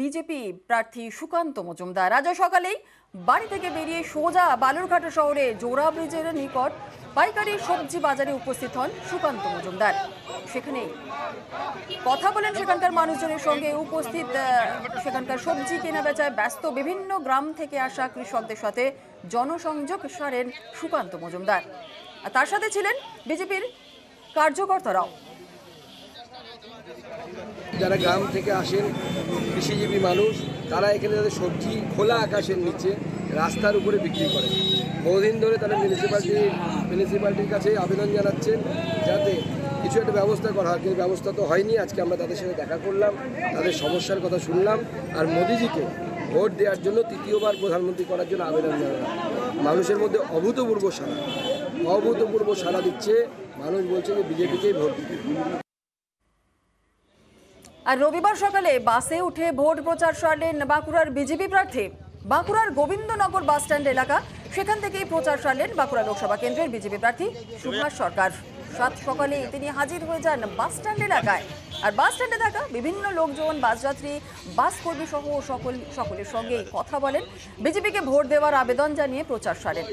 BJP প্রার্থী সুকান্ত মজুমদার। আজ সকালেই বাড়ি থেকে বেরিয়ে সোজা বালুরঘাট শহরে জোড়া ব্রিজের নিকট পাইকারি সবজি বাজারে উপস্থিত হন সুকান্ত মজুমদার। সেখানে কথা বলেন সেখানকার মানুষজনের সঙ্গে। উপস্থিত সেখানকার সবজি কেনা বেচায় ব্যস্ত বিভিন্ন গ্রাম থেকে আসা কৃষকদের সাথে জনসংযোগ সারেন সুকান্ত মজুমদার। আর তার সাথে ছিলেন বিজেপির কার্যকর্তারাও। যারা গ্রাম থেকে আসেন কৃষিজীবী মানুষ, তারা এখানে তাদের সবজি খোলা আকাশের নিচে রাস্তার উপরে বিক্রি করে। বহুদিন ধরে তারা মিউনিসিপ্যালিটির কাছে আবেদন জানাচ্ছেন যাতে কিছু একটা ব্যবস্থা করা হয়, কিন্তু ব্যবস্থা তো হয়নি। আজকে আমরা তাদের সাথে দেখা করলাম, তাদের সমস্যার কথা শুনলাম, আর মোদিজিকে ভোট দেওয়ার জন্য তৃতীয়বার প্রধানমন্ত্রী করার জন্য আবেদন জানালাম। মানুষের মধ্যে অভূতপূর্ব সাড়া দিচ্ছে। মানুষ বলছে যে বিজেপিকেই ভোট দিতে। আর রবিবার সকালে বাসে উঠে ভোট প্রচার সারলেন বাঁকুড়ার বিজেপি প্রার্থী। বাঁকুড়ার গোবিন্দনগর বাস স্ট্যান্ড এলাকা, সেখান থেকেই প্রচার সারলেন বাঁকুড়া লোকসভা কেন্দ্রের বিজেপি প্রার্থী সুভাষ সরকার। সাত সকালে তিনি হাজির হয়ে যান বাস স্ট্যান্ড এলাকায়। আর বাস স্ট্যান্ডে থাকা বিভিন্ন লোকজন, বাসযাত্রী, বাস কর্মী সহ সকলের সঙ্গে কথা বলেন। বিজেপিকে ভোট দেওয়ার আবেদন জানিয়ে প্রচার সারেন।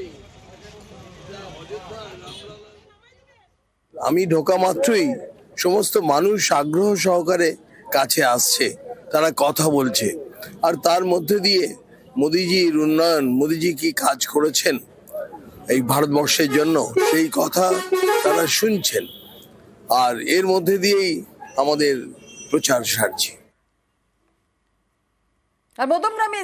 আমি ঢোকা মাত্রই সমস্ত মানুষ আগ্রহ সহকারে কাছে আসছে, তারা কথা বলছে। আর তার মধ্যে দিয়ে মোদিজির উন্নয়ন, মোদিজি কি কাজ করেছেন এই ভারতবর্ষের জন্য, সেই কথা তারা শুনছেন। আর এর মধ্যে দিয়েই আমাদের প্রচার সারছে। আর মধ্যমগ্রামে